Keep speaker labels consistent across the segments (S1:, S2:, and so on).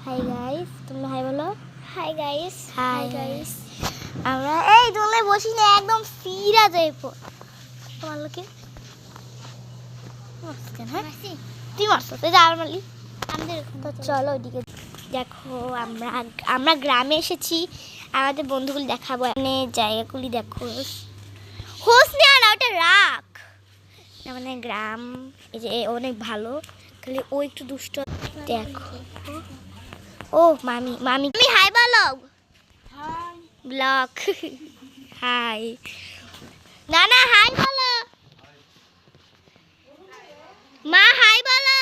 S1: Hi guys, তুমি high বলো।
S2: Hi guys.
S1: Hi guys. আমরা এই দোলে বসি না, একদম সিরা যাইব তোমার লোকে। তুই মারছো তুই যা মারলি আমাদের। তো চলো ওইদিকে দেখো, আমরা গ্রামে এসেছি, আমাদের বন্ধুগুলি দেখাবো। মানে জায়গাগুলি দেখো, হোস না ওটা রাখ না, মানে গ্রাম এই যে অনেক ভালো, খালি ও একটু দুষ্ট। দেখো ও মামি মামি তুমি হাই বলো। ব্লক হাই না না হাই বলো, মা হাই বলো,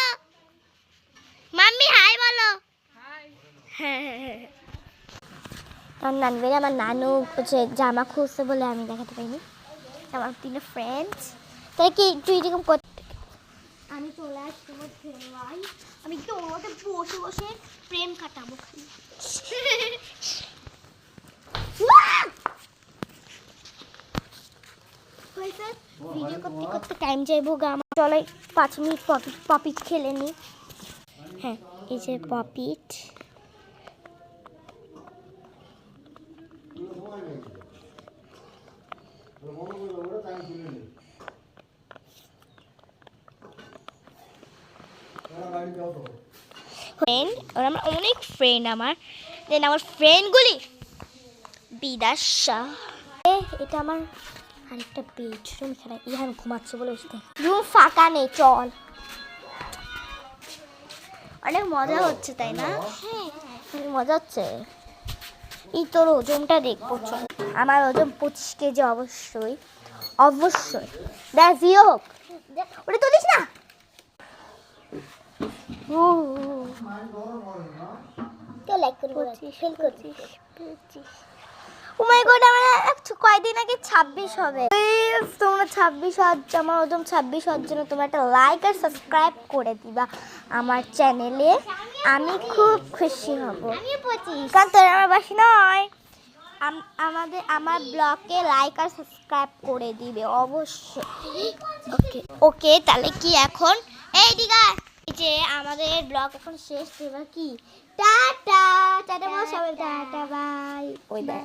S1: মাম্মি হাই বলো। আমার নানবেরে আমার নানু হচ্ছে জামা খুঁজছে বলে আমি দেখাতে পাইনি। আমার তিন ফ্রেন্ডস, তাই কি তুই এরকম করতে। আমি চলে আসছি তোমার ভাই, আমি তো ওতে বসে বসে প্রেম কাটাবো খালি। ভিডিও করতে করতে টাইম যাইবো গা আমার। চলো 5 মিনিট পপিট খেলে নি। হ্যাঁ এই যে পপিট, ফ্রেন্ড ওরা আমার অনেক ফ্রেন্ড। আমার দেন আমার ফ্রেন্ডগুলি বিদাশা। এটা আমার আরেকটা বেডরুম, এখানে ইহান ঘুমাচ্ছে বলে রুম ফাঁকা নেই। চল, অনেক মজা হচ্ছে তাই না? হ্যাঁ মজা হচ্ছে। এই তোর ওজনটা দেখবো, চল। আমার ওজন 25 কেজি অবশ্যই অবশ্যই। দেখ জিও হোক, ওটা তুলিস না। কেউ লাইক করবি, ফেল করছিস। ও মাই গড, আমার কয়দিন আগে 26 হবে। তোমরা 26 হচ্ছে, আমার ওজন 26 হওয়ার জন্য তোমরা একটা লাইক আর সাবস্ক্রাইব করে দিবা আমার চ্যানেলে, আমি খুব খুশি হব। কারণ তোর আমার বাসি নয়, আমার ব্লগে লাইক আর সাবস্ক্রাইব করে দিবে অবশ্যই। ওকে ওকে, তাহলে কি এখন এই দিঘা যে আমাদের ব্লগ এখন শেষ। এবার কি টাটা টাটা বল সবাই, টাটা বাই। ওই দেখ